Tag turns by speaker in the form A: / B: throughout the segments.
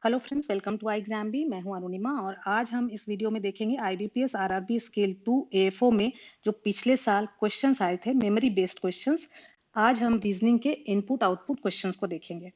A: Hello friends, welcome to I exam B. मैं हूं अरुणिमा और आज हम इस वीडियो में देखेंगे आईबीपीएस आरआरबी स्केल 2 एएफओ में जो पिछले साल क्वेश्चंस आए थे, मेमोरी बेस्ड क्वेश्चंस। आज हम रीजनिंग के इनपुट आउटपुट क्वेश्चंस को देखेंगे।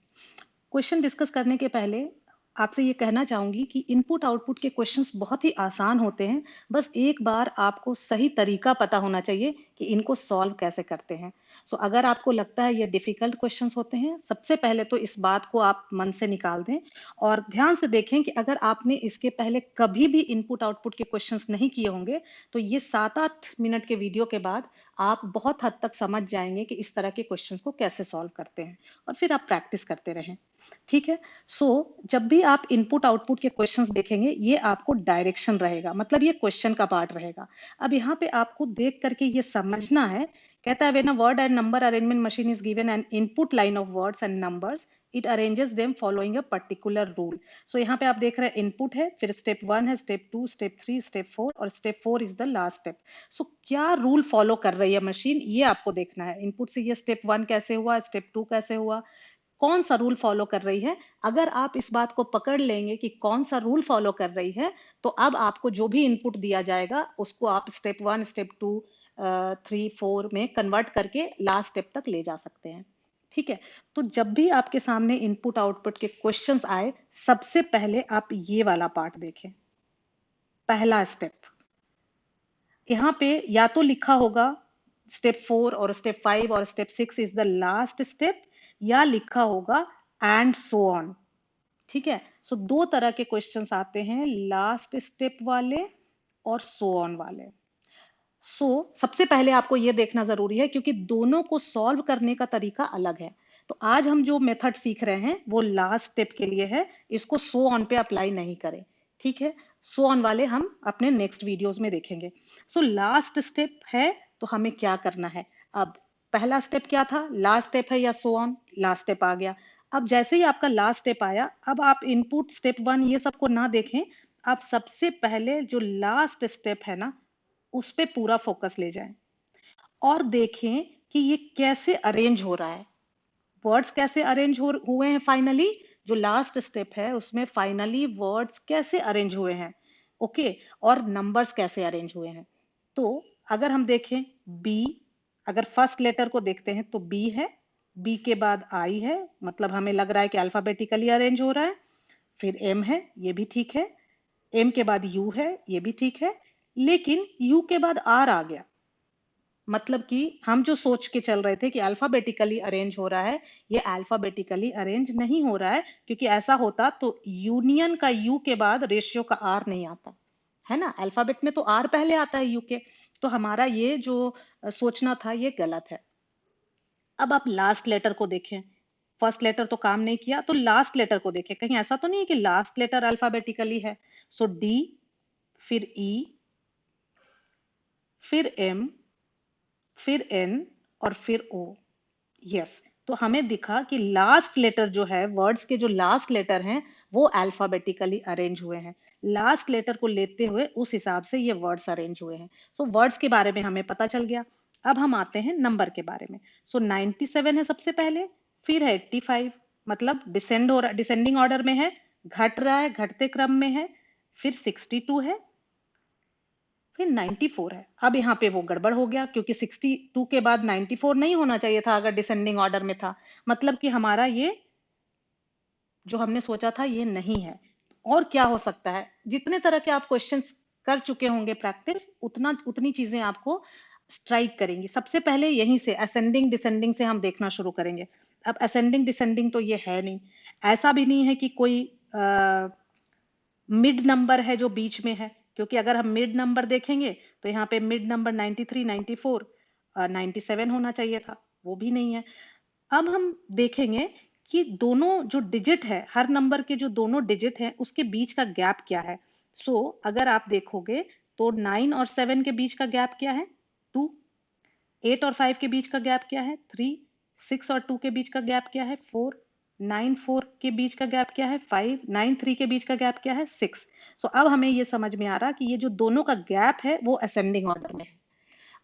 A: क्वेश्चन डिस्कस करने के पहले आपसे ये कहना चाहूंगी कि इनपुट आउटपुट के क्वेश्चंस बहुत ही आसान होते हैं। बस एक बार आपको सही तरीका पता होना चाहिए कि इनको सॉल्व कैसे करते हैं। अगर आपको लगता है ये डिफिकल्ट क्वेश्चंस होते हैं, सबसे पहले तो इस बात को आप मन से निकाल दें और ध्यान से देखें कि अगर आपने इसके पहले कभी भी इनपुट आउटपुट के क्वेश्चंस नहीं किए होंगे तो ये 7-8 मिनट के वीडियो के बाद आप बहुत हद तक समझ जाएंगे कि इस तरह के क्वेश्चंस को कैसे सॉल्व करते हैं और फिर आप प्रैक्टिस करते रहें। ठीक है। जब भी आप इनपुट आउटपुट के क्वेश्चंस देखेंगे ये आपको डायरेक्शन रहेगा, मतलब ये क्वेश्चन का पार्ट रहेगा। अब यहाँ पे आपको देख करके ये समझना है। कहता है, when a word and number arrangement machine is given an input line of words and numbers, it arranges them following a particular rule. यहाँ पे आप देख रहे हैं इनपुट है, फिर स्टेप 1 है, स्टेप 2, स्टेप 3, स्टेप 4 और step 4 is the last step. क्या रूल फॉलो कर रही है मशीन, ये आपको देखना है। इनपुट से ये स्टेप 1 कैसे हुआ, स्टेप 2 कैसे हुआ, कौन सा रूल फॉलो कर रही है। अगर आप इस बात को पकड़ लेंगे कि कौन सा रूल फॉलो कर रही है, तो अब आपको जो भी इनपुट दिया जाएगा उसको आप स्टेप 1, स्टेप 2, 3, 4 में कन्वर्ट करके लास्ट स्टेप तक ले जा सकते हैं। ठीक है। तो जब भी आपके सामने इनपुट आउटपुट के क्वेश्चंस आए, सबसे पहले आप ये वाला पार्ट देखें। पहला स्टेप यहाँ पे या तो लिखा होगा स्टेप 4 और स्टेप 5 और step 6 is the last step, या लिखा होगा एंड सो ऑन। ठीक है। दो तरह के क्वेश्चंस आते हैं, लास्ट स्टेप वाले और सो ऑन वाले। सबसे पहले आपको यह देखना जरूरी है क्योंकि दोनों को सॉल्व करने का तरीका अलग है। तो आज हम जो मेथड सीख रहे हैं वो लास्ट स्टेप के लिए है, इसको सो ऑन पे अप्लाई नहीं करें। ठीक है। सो ऑन वाले हम अपने नेक्स्ट वीडियोस में देखेंगे। लास्ट स्टेप है तो हमें क्या करना है। अब पहला स्टेप क्या था, लास्ट स्टेप है या सो ऑन, लास्ट स्टेप आ गया। अब जैसे ही आपका लास्ट स्टेप आया, अब आप इनपुट स्टेप 1 ये सबको ना देखें, आप सबसे पहले जो लास्ट स्टेप है ना उस पे पूरा फोकस ले जाएं और देखें कि ये कैसे अरेंज हो रहा है, वर्ड्स कैसे अरेंज हुए हैं। फाइनली जो लास्ट स्टेप है उसमें फाइनली वर्ड्स कैसे अरेंज हुए हैं, ओके, और नंबर्स कैसे अरेंज हुए हैं। तो अगर हम देखें बी, अगर फर्स्ट लेटर को देखते हैं तो बी है, बी के बाद आई है, मतलब हमें लग रहा है कि अल्फाबेटिकली अरेंज हो रहा है। फिर एम है, ये भी ठीक है। एम के बाद यू है, ये भी ठीक है। लेकिन यू के बाद आर आ गया, मतलब कि हम जो सोच के चल रहे थे कि अल्फाबेटिकली अरेंज हो रहा है, ये अल्फाबेटिकली अरेंज नहीं हो रहा है। क्योंकि ऐसा होता तो यूनियन का यू के बाद रेशियो का आर नहीं आता है ना। अल्फाबेट में तो आर पहले आता है यू के। तो हमारा ये जो सोचना था ये गलत है। अब आप लास्ट लेटर को देखें, फर्स्ट लेटर तो काम नहीं किया, तो लास्ट लेटर को देखें, कहीं ऐसा तो नहीं है कि लास्ट लेटर अल्फाबेटिकली है। डी, फिर ई, फिर एम, फिर एन और फिर ओ। यस। तो हमें दिखा कि लास्ट लेटर जो है, वर्ड्स के जो लास्ट लेटर हैं वो अल्फाबेटिकली अरेंज हुए हैं। लास्ट लेटर को लेते हुए उस हिसाब से ये वर्ड्स अरेंज हुए हैं। वर्ड्स के बारे में हमें पता चल गया। अब हम आते हैं नंबर के बारे में। 97 है सबसे पहले, फिर है 85, मतलब डिसेंडिंग ऑर्डर में है, घट रहा है, घटते क्रम में है। फिर 62 है, फिर 94 है। अब यहाँ पे वो गड़बड़ हो गया क्योंकि 62 के बाद 94 नहीं होना चाहिए था अगर डिसेंडिंग ऑर्डर में था, मतलब कि हमारा ये जो हमने सोचा था ये नहीं है। और क्या हो सकता है, जितने तरह के आप क्वेश्चंस कर चुके होंगे प्रैक्टिस, उतनी चीजें आपको स्ट्राइक करेंगी। सबसे पहले यहीं से असेंडिंग डिसेंडिंग से हम देखना शुरू करेंगे। अब असेंडिंग डिसेंडिंग तो ये है नहीं, ऐसा भी नहीं है कि कोई मिड नंबर है जो बीच में है, क्योंकि अगर हम मिड नंबर देखेंगे तो यहाँ पे मिड नंबर 93, 94, 97 होना चाहिए था, वो भी नहीं है। अब हम देखेंगे कि दोनों जो डिजिट है, हर नंबर के जो दोनों डिजिट हैं उसके बीच का गैप क्या है। अगर आप देखोगे तो 9 और 7 के बीच का गैप क्या है, 2। 8 और 5 के बीच का गैप क्या है, 3। 6 और 2 के बीच का गैप क्या है, 4। 9 4 के बीच का गैप क्या है, 5। 9 3 के बीच का गैप क्या है, 6। अब हमें ये समझ में आ रहा कि ये जो दोनों का गैप है वो असेंडिंग ऑर्डर में है।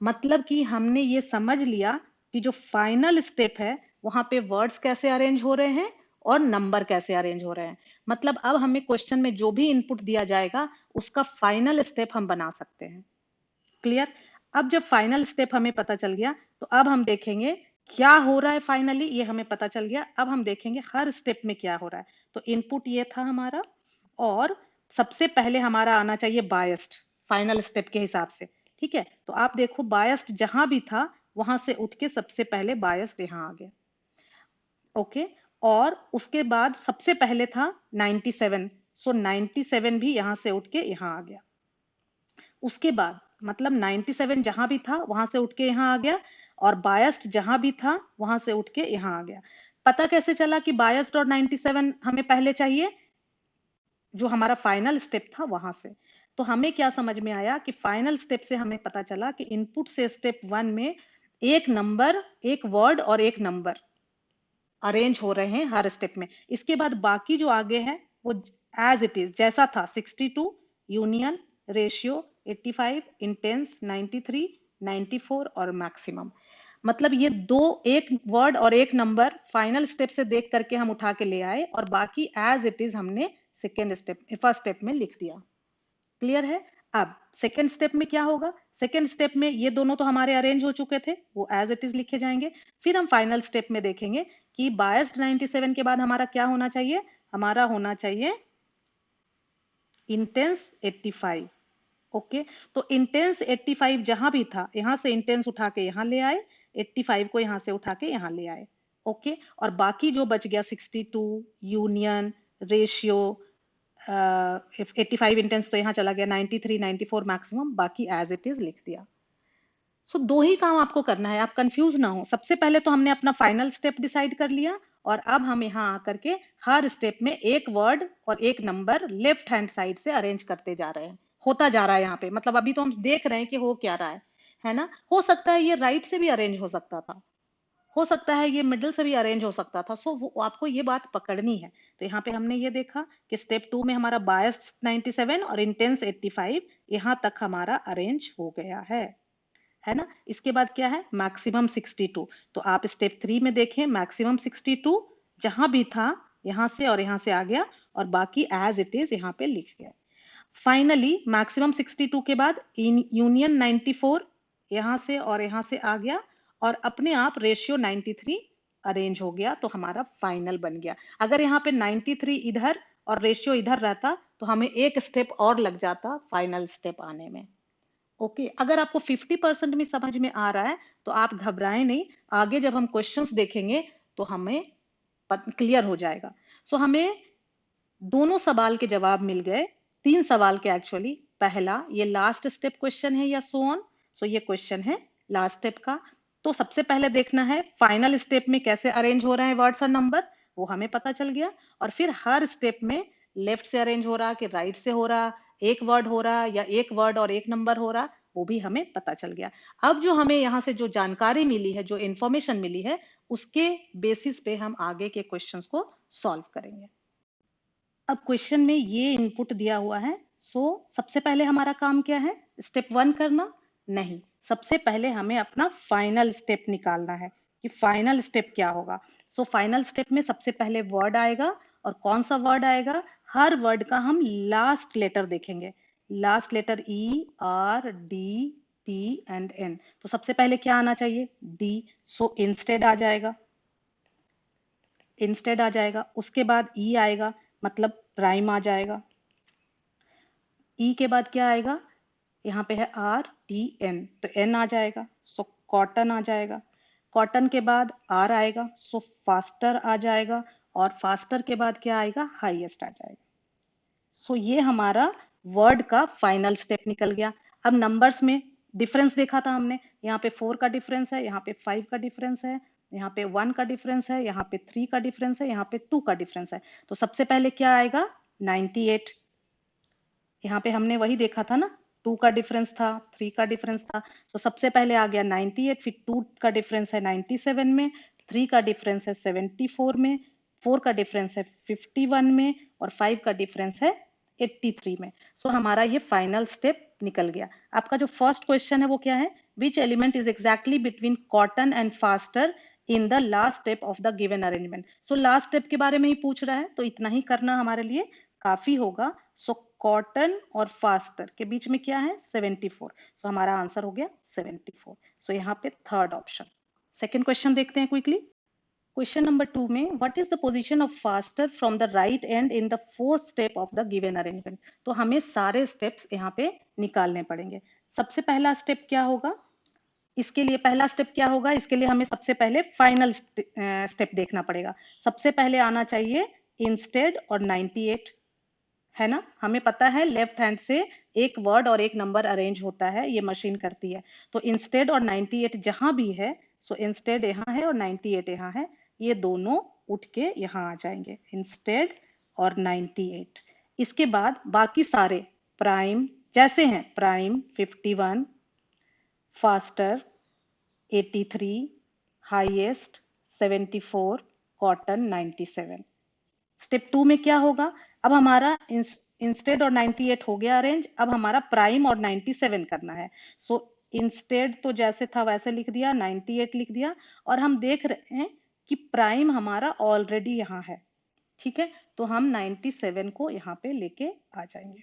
A: मतलब कि हमने ये समझ लिया कि जो फाइनल स्टेप है वहां पे वर्ड्स कैसे अरेंज हो रहे हैं और नंबर कैसे अरेंज हो रहे हैं। मतलब अब हमें क्वेश्चन में जो भी इनपुट दिया जाएगा उसका फाइनल स्टेप हम बना सकते हैं। क्लियर। अब जब फाइनल स्टेप हमें पता चल गया तो अब हम देखेंगे क्या हो रहा है फाइनली, ये हमें पता चल गया। अब हम देखेंगे हर स्टेप में क्या हो रहा है। तो इनपुट ये था हमारा, और सबसे पहले हमारा आना चाहिए बायस्ड फाइनल स्टेप के हिसाब से। ठीक है, तो आप देखो बायस्ड जहां भी था वहां से उठ के सबसे पहले बायस्ड यहां आ गया। ओके, और उसके बाद सबसे पहले था 97, सो 97 भी यहां से उठ के यहां आ गया। उसके बाद मतलब 97 जहां भी था वहां से उठ के यहां आ गया, और बायस्ड जहां भी था वहां से उठ के यहां आ गया। पता कैसे चला कि बायस्ड और 97 हमें पहले चाहिए? जो हमारा फाइनल स्टेप था वहां से। तो हमें क्या समझ में आया कि फाइनल स्टेप से हमें पता चला कि इनपुट से स्टेप 1 में एक नंबर, एक वर्ड और एक नंबर अरेंज हो रहे हैं हर स्टेप में। इसके बाद बाकी जो आगे है वो एज इट इज जैसा था, 62, यूनियन, रेशियो 85, इंटेंस 93, 94 और मैक्सिमम। मतलब ये दो, एक वर्ड और एक नंबर फाइनल स्टेप से देख करके हम उठा के ले आए, और बाकी एज इट इज हमने सेकेंड स्टेप, फर्स्ट स्टेप में लिख दिया। क्लियर है। अब सेकेंड स्टेप में क्या होगा? सेकेंड स्टेप में ये दोनों तो हमारे अरेंज हो चुके थे, वो एज इट इज लिखे जाएंगे। फिर हम फाइनल स्टेप में देखेंगे कि बायस्ड 97 के बाद हमारा क्या होना चाहिए? हमारा होना चाहिए इंटेंस 85। ओके, तो इंटेंस 85 जहां भी था यहां से इंटेंस उठा के यहां ले आए, 85 को यहां से उठा के यहां ले आए। ओके, और बाकी जो बच गया 62, यूनियन, रेशियो, 85 इंटेंस तो यहाँ चला गया, 93, 94 मैक्सिमम, बाकी एज इट इज लिख दिया। सो दो ही काम आपको करना है, आप कंफ्यूज ना हो। सबसे पहले तो हमने अपना फाइनल स्टेप डिसाइड कर लिया, और अब हम यहाँ आकर के हर स्टेप में एक वर्ड और एक नंबर लेफ्ट हैंड साइड से अरेंज करते जा रहे हैं। होता जा रहा है यहाँ पे, मतलब अभी तो हम देख रहे हैं कि हो क्या रहा है ना। हो सकता है ये राइट से भी अरेंज हो सकता था, हो सकता है ये मिडिल से भी अरेंज हो सकता था। सो वो आपको ये बात पकड़नी है। तो यहाँ पे हमने ये देखा कि स्टेप 2 में हमारा बायस्ड 97 और इंटेंस 85 यहाँ तक हमारा अरेंज हो गया है ना। इसके बाद क्या है? मैक्सिमम 62। तो आप स्टेप 3 में देखें, मैक्सिमम 62 जहां भी था यहां से और यहां से आ गया, और बाकी एज इट इज यहाँ पे लिख गया। फाइनली मैक्सिमम 62 के बाद यूनियन 94 यहां से और यहां से आ गया, और अपने आप रेशियो 93 अरेंज हो गया, तो हमारा फाइनल बन गया। अगर यहाँ पे 93 इधर और रेशियो इधर रहता तो हमें एक स्टेप और लग जाता फाइनल स्टेप आने में। ओके, अगर आपको 50% में समझ में आ रहा है तो आप घबराएं नहीं, आगे जब हम क्वेश्चंस देखेंगे तो हमें क्लियर हो जाएगा। सो हमें दोनों सवाल के जवाब मिल गए, 3 सवाल के एक्चुअली। पहला ये लास्ट स्टेप क्वेश्चन है या सो ऑन, सो ये क्वेश्चन है लास्ट स्टेप का। तो सबसे पहले देखना है फाइनल स्टेप में कैसे अरेंज हो रहे हैं वर्ड्स और नंबर, वो हमें पता चल गया। और फिर हर स्टेप में लेफ्ट से अरेंज हो रहा कि राइट से हो रहा, एक वर्ड हो रहा या एक वर्ड और एक नंबर हो रहा, वो भी हमें पता चल गया। अब जो हमें यहाँ से जो जानकारी मिली है, जो इंफॉर्मेशन मिली है, उसके बेसिस पे हम आगे के क्वेश्चंस को सॉल्व करेंगे। अब क्वेश्चन में ये इनपुट दिया हुआ है, सो सबसे पहले हमारा काम क्या है? स्टेप 1 करना? नहीं, सबसे पहले हमें अपना फाइनल स्टेप निकालना है कि फाइनल स्टेप क्या होगा। सो फाइनल स्टेप में सबसे पहले वर्ड आएगा, और कौन सा वर्ड आएगा? हर वर्ड का हम लास्ट लेटर देखेंगे, last letter E, R, D, T and N. तो सबसे पहले क्या आना चाहिए? डी, सो इंस्टेड आ जाएगा, इंस्टेड आ जाएगा। उसके बाद ई आएगा, मतलब प्राइम आ जाएगा। ई के बाद क्या आएगा? यहाँ पे है आर, टी, एन, तो एन आ जाएगा, सो कॉटन आ जाएगा। कॉटन के बाद आर आएगा, सो फास्टर आ जाएगा, और फास्टर के बाद क्या आएगा? हाईएस्ट आ जाएगा। सो ये हमारा वर्ड का फाइनल स्टेप निकल गया। अब नंबर्स में डिफरेंस देखा था हमने, यहाँ पे 4 का डिफरेंस है, यहाँ पे 5 का डिफरेंस है, यहाँ पे 1 का डिफरेंस है, यहाँ पे 3 का डिफरेंस है, यहाँ पे 2 का डिफरेंस है। तो सबसे पहले क्या आएगा? 98। यहाँ पे हमने वही देखा था ना, 2 का डिफरेंस था, 3 का डिफरेंस था। तो सबसे पहले आ गया 98, फिर 2 का डिफरेंस है 97 में, 3 का डिफरेंस है 74 में, 4 का डिफरेंस है 51 में, और 5 का डिफरेंस है 83 में। सो हमारा ये फाइनल स्टेप निकल गया। आपका जो फर्स्ट क्वेश्चन है वो क्या है? Which element is exactly between cotton and faster in the last step of the given arrangement. So last step के बारे में ही पूछ रहा है, तो इतना ही करना हमारे लिए काफी होगा। सो कॉटन और फास्टर के बीच में क्या है 74, सो हमारा आंसर हो गया 74। सो यहाँ पे थर्ड ऑप्शन। सेकेंड क्वेश्चन देखते हैं क्विकली। क्वेश्चन नंबर 2 में what is the position of faster from the right and in the fourth step of the given arrangement. तो हमें सारे स्टेप्स यहाँ पे निकालने पड़ेंगे। सबसे पहला स्टेप क्या होगा, इसके लिए पहला स्टेप क्या होगा, इसके लिए हमें सबसे पहले फाइनल स्टेप देखना पड़ेगा। सबसे पहले आना चाहिए इंस्टेड और 98, है ना। हमें पता है लेफ्ट हैंड से एक वर्ड और एक नंबर अरेंज होता है, ये मशीन करती है। तो इंस्टेड और 98 जहां भी है, सो इंस्टेड यहाँ है और 98 यहाँ है, ये दोनों उठ के यहाँ आ जाएंगे, इंस्टेड और 98। इसके बाद बाकी सारे प्राइम जैसे हैं, prime 51, faster 83, highest 74, cotton 97। Step 2 में क्या होगा, अब हमारा इंस्टेड और 98 हो गया अरेंज, अब हमारा प्राइम और 97 करना है। सो इंस्टेड तो जैसे था वैसे लिख दिया, 98 लिख दिया, और हम देख रहे हैं कि प्राइम हमारा ऑलरेडी यहाँ है, ठीक है। तो हम 97 को यहाँ पे लेके आ जाएंगे,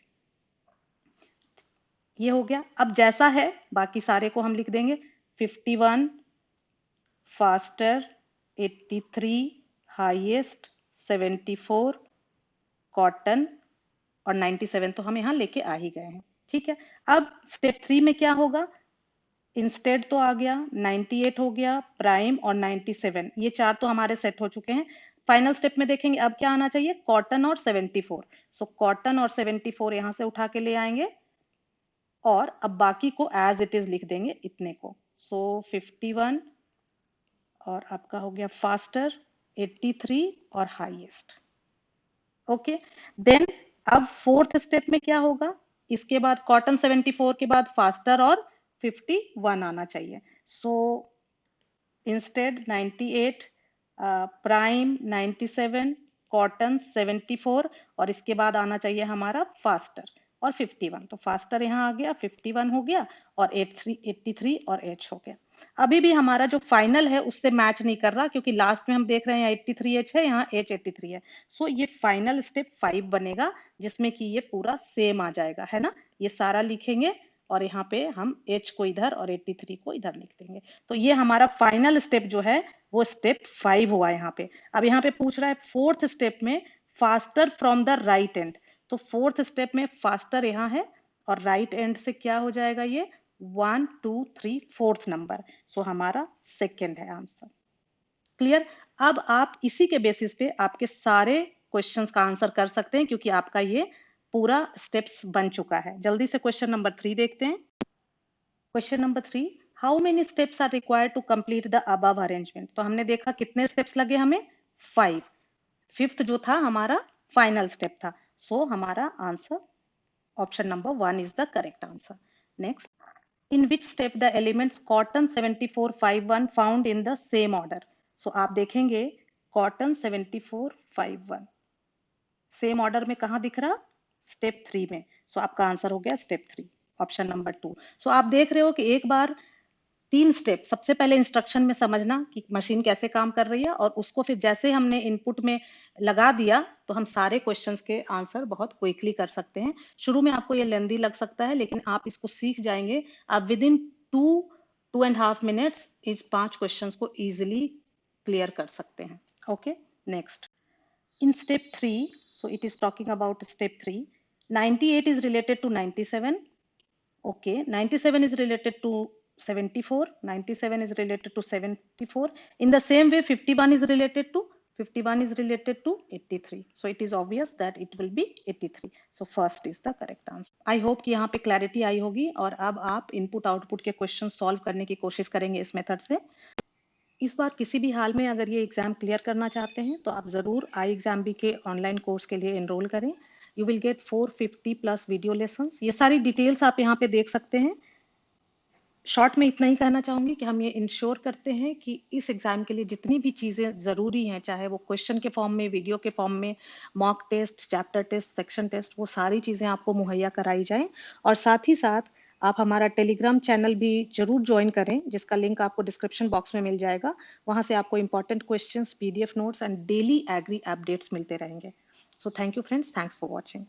A: ये हो गया। अब जैसा है बाकी सारे को हम लिख देंगे, 51, फास्टर 83, हाईएस्ट 74, कॉटन और 97 तो हम यहाँ लेके आ ही गए हैं, ठीक है। अब स्टेप 3 में क्या होगा, इंस्टेड तो आ गया, 98 हो गया, प्राइम और 97, ये चार तो हमारे सेट हो चुके हैं। फाइनल स्टेप में देखेंगे अब क्या आना चाहिए, कॉटन और 74। सो कॉटन और 74 यहाँ से उठा के ले आएंगे और अब बाकी को एज इट इज लिख देंगे इतने को। सो 51 और आपका हो गया फास्टर 83 और हाईएस्ट, ओके। देन अब फोर्थ स्टेप में क्या होगा, इसके बाद कॉटन 74 के बाद फास्टर और 51 आना चाहिए। सो इंस्टेड 98, प्राइम 97, कॉटन 74 और इसके बाद आना चाहिए हमारा फास्टर और 51। तो फास्टर यहाँ आ गया, 51 हो गया और 83 और H हो गया। अभी भी हमारा जो फाइनल है उससे मैच नहीं कर रहा, क्योंकि लास्ट में हम देख रहे हैं 83H है, यहाँ H 83 है। सो ये फाइनल स्टेप 5 बनेगा, जिसमें कि ये पूरा सेम आ जाएगा, है ना। ये सारा लिखेंगे और यहाँ पे हम H को इधर और 83 को इधर लिख देंगे। तो ये हमारा फाइनल स्टेप जो है वो स्टेप 5 हुआ यहाँ पे। अब यहाँ पे पूछ रहा है फोर्थ स्टेप में faster from the right and. तो फोर्थ स्टेप में फास्टर यहाँ है और राइट एंड से क्या हो जाएगा, ये 1 2 3 फोर्थ नंबर। सो हमारा सेकेंड है आंसर। क्लियर। अब आप इसी के बेसिस पे आपके सारे क्वेश्चंस का आंसर कर सकते हैं, क्योंकि आपका ये पूरा स्टेप्स बन चुका है। जल्दी से क्वेश्चन नंबर 3 देखते हैं। Question number 3, how many steps are required to complete the above arrangement. तो हमने देखा कितने स्टेप्स लगे हमें, 5। फिफ्थ जो था हमारा फाइनल स्टेप था। सो हमारा answer option number 1 is the correct answer. Next, in which step the elements cotton 74 51 found in the same order। so आप देखेंगे cotton 74 51 सेम ऑर्डर में कहाँ दिख रहा, स्टेप 3 में। सो आपका आंसर हो गया स्टेप 3, ऑप्शन नंबर 2। सो आप देख रहे हो कि एक बार 3 स्टेप, सबसे पहले इंस्ट्रक्शन में समझना कि मशीन कैसे काम कर रही है, और उसको फिर जैसे हमने इनपुट में लगा दिया तो हम सारे क्वेश्चंस के आंसर बहुत क्विकली कर सकते हैं। शुरू में आपको ये लेंदी लग सकता है, लेकिन आप इसको सीख जाएंगे, आप विद इन 2.5 मिनट्स इस 5 क्वेश्चंस को इजिली क्लियर कर सकते हैं। Okay, next, in step 3, so it is talking about step 3, 98 is related to 97, okay, 97 is related to 74, 97 is related to 74. In the same way 51 is related to 83, so it is obvious that it will be 83. so first is the correct answer. I hope कि यहाँ पे clarity आई होगी, और अब आप input output के question solve करने की कोशिश करेंगे इस मेथड से। इस बार किसी भी हाल में अगर ये एग्जाम क्लियर करना चाहते हैं तो आप जरूर iExamB के ऑनलाइन कोर्स के लिए एनरोल करें। You will get 450 plus video lessons. ये सारी डिटेल्स आप यहाँ पे देख सकते हैं। शॉर्ट में इतना ही कहना चाहूंगी कि हम ये इंश्योर करते हैं कि इस एग्जाम के लिए जितनी भी चीजें जरूरी हैं, चाहे वो क्वेश्चन के फॉर्म में, वीडियो के फॉर्म में, mock test, chapter test, section test, वो सारी चीजें आपको मुहैया कराई जाएं। और साथ ही साथ आप हमारा टेलीग्राम चैनल भी जरूर ज्वाइन करें, जिसका लिंक आपको डिस्क्रिप्शन बॉक्स में मिल जाएगा। वहां से आपको important questions, PDF notes and daily agree updates मिलते रहेंगे। So thank you friends, thanks for watching.